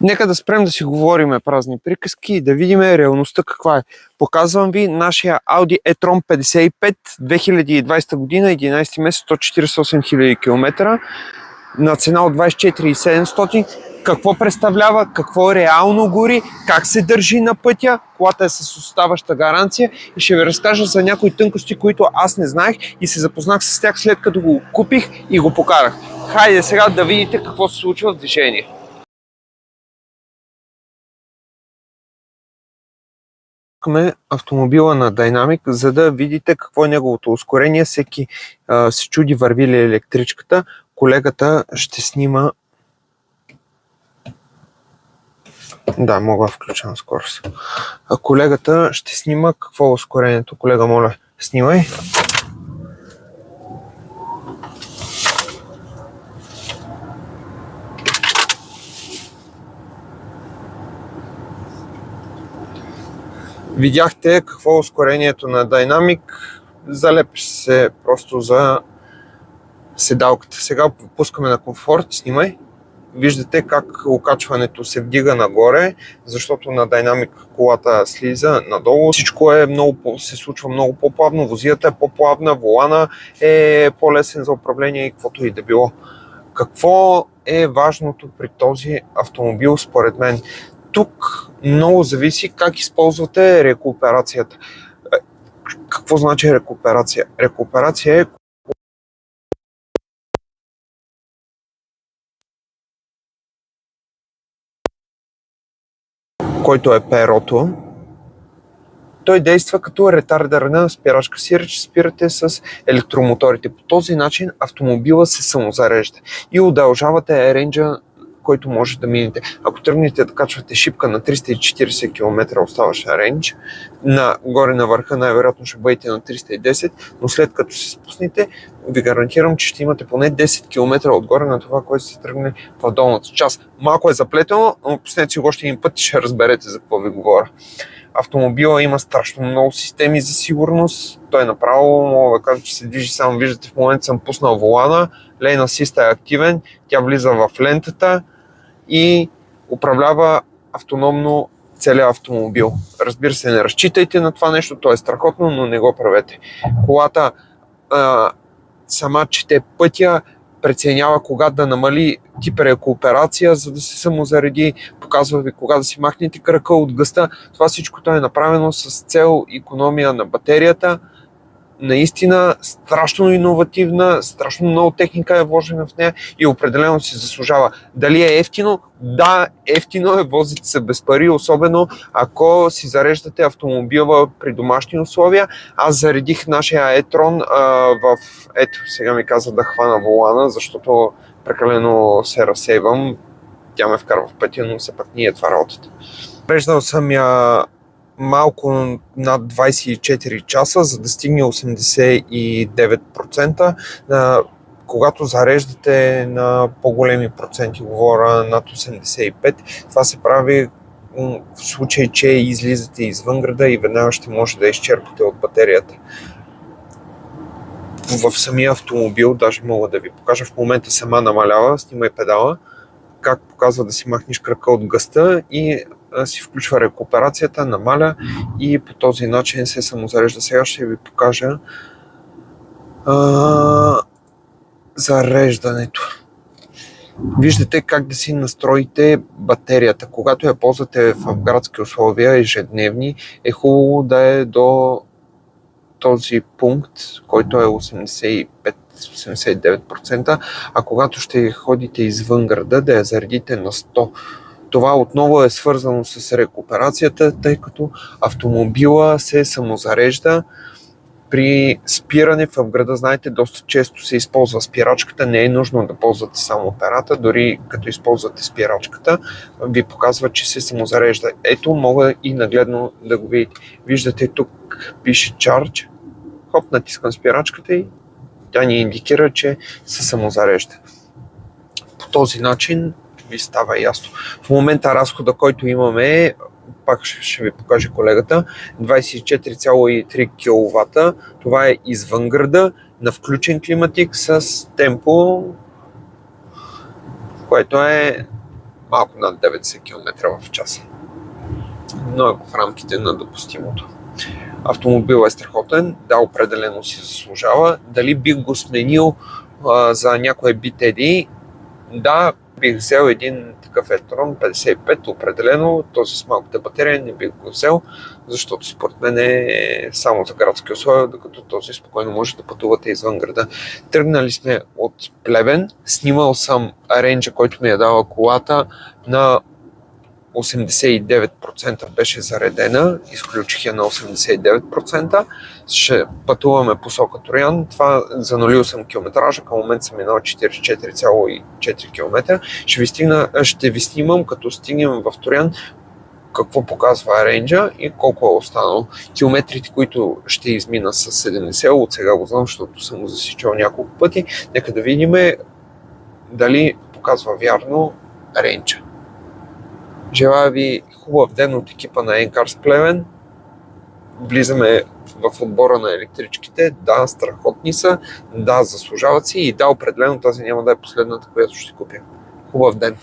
Нека да спрем да си говориме празни приказки и да видим реалността каква е. Показвам ви нашия Audi e-tron 55 2020 година, 11 месец, 148 000 км на цена от 24 700. Какво представлява, какво реално гори, как се държи на пътя, колата е с оставаща гаранция и ще ви разкажа за някои тънкости, които аз не знаех и се запознах с тях след като го купих и го покарах. Хайде сега да видите какво се случва в движение. Автомобила на Dynamic, за да видите какво е неговото ускорение. Всеки се чуди върви ли електричката. Колегата ще снима. Да, мога да включа на скорост. Колегата ще снима какво е ускорението. Колега, моля, снимай. Видяхте какво е ускорението на Dynamic. Залепиш се просто за седалката. Сега пускаме на комфорт. Снимай. Виждате как окачването се вдига нагоре, защото на Dynamic колата слиза надолу. Всичко е се случва много по-плавно, возията е по-плавна, волана е по-лесен за управление и каквото и да било. Какво е важното при този автомобил според мен? Тук много зависи как използвате рекуперацията. Какво значи рекуперация? Рекуперация е който е перото. Той действа като ретардерна спирачка. Сиреч спирате с електромоторите. По този начин автомобила се самозарежда и удължавате рейнджа, който може да минете. Ако тръгнете да качвате шипка на 340 км оставащ рейндж, горе на върха най-вероятно ще бъдете на 310, но след като се спуснете, ви гарантирам, че ще имате поне 10 км отгоре на това, което сте тръгне в долната част. Малко е заплетено, но пуснете си го още един път и ще разберете за какво ви говоря. Автомобила има страшно много системи за сигурност. Той направо мога да кажа, че се движи само. Виждате, в момента съм пуснал волана, Lane Assist е активен, тя влиза в лентата и управлява автономно целият автомобил. Разбира се, не разчитайте на това нещо, то е страхотно, но не го правете. Колата сама чете пътя, преценява кога да намали тип рекуперация, за да се самозареди, показва ви кога да си махнете крака от гъста. Това всичкото е направено с цел икономия на батерията. Наистина страшно иновативна, страшно много техника е вложена в нея и определено си заслужава. Дали е ефтино? Да, ефтино е, возите се без пари, особено ако си зареждате автомобила при домашни условия. Аз заредих нашия e-tron ето, сега ми каза да хвана волана, защото прекалено се разсейвам. Тя ме вкарва в пътя, но все пак не е това работата. Зареждал съм я малко над 24 часа, за да стигне 89%. Когато зареждате на по-големи проценти, говоря над 85%, това се прави в случай, че излизате извън града и веднага ще може да изчерпате от батерията. В самия автомобил, даже мога да ви покажа, в момента сама намалява, снимай педала, как показва да си махнеш крака от гъста и си включва рекуперацията, намаля и по този начин се самозарежда. Сега ще ви покажа зареждането. Виждате как да си настроите батерията. Когато я ползвате в градски условия, ежедневни, е хубаво да е до този пункт, който е 85-89%, а когато ще ходите извън града, да я заредите на 100%. Това отново е свързано с рекуперацията, тъй като автомобила се самозарежда при спиране в града. Знаете, доста често се използва спирачката, не е нужно да ползвате само перата, дори като използвате спирачката, ви показва, че се самозарежда. Ето, мога и нагледно да го видите. Виждате, тук пише Charge. Хоп, натискам спирачката и тя ни индикира, че се самозарежда. По този начин ви става ясно. В момента разхода, който имаме, пак ще ви покаже колегата, 24,3 кВт. Това е извън града, на включен климатик с темпо, което е малко над 90 км в час. Но е в рамките на допустимото. Автомобилът е страхотен, да, определено си заслужава. Дали бих го сменил за някое BTD? Да, бих взел един такъв e-tron 55, определено. Този с малката батерия не бих го взел, защото според мен е само за градски условия, докато този спокойно може да пътувате извън града. Тръгнали сме от Плевен, снимал съм рейнджа, който ми е дала колата на 89% беше заредена, изключих я на 89%. Ще пътуваме посока Троян. Това за 0,8 км, към момента съм минал 44,4 км. Ще ви снимам, като стигнем в Троян, какво показва рейнджа и колко е останало. Километрите, които ще измина с 70, от сега го знам, защото съм го засичал няколко пъти. Нека да видим дали показва вярно рейнджа. Желая ви хубав ден от екипа на Ncars Плевен. Влизаме в отбора на електричките. Да, страхотни са. Да, заслужават си. И да, определено тази няма да е последната, която ще купя. Хубав ден!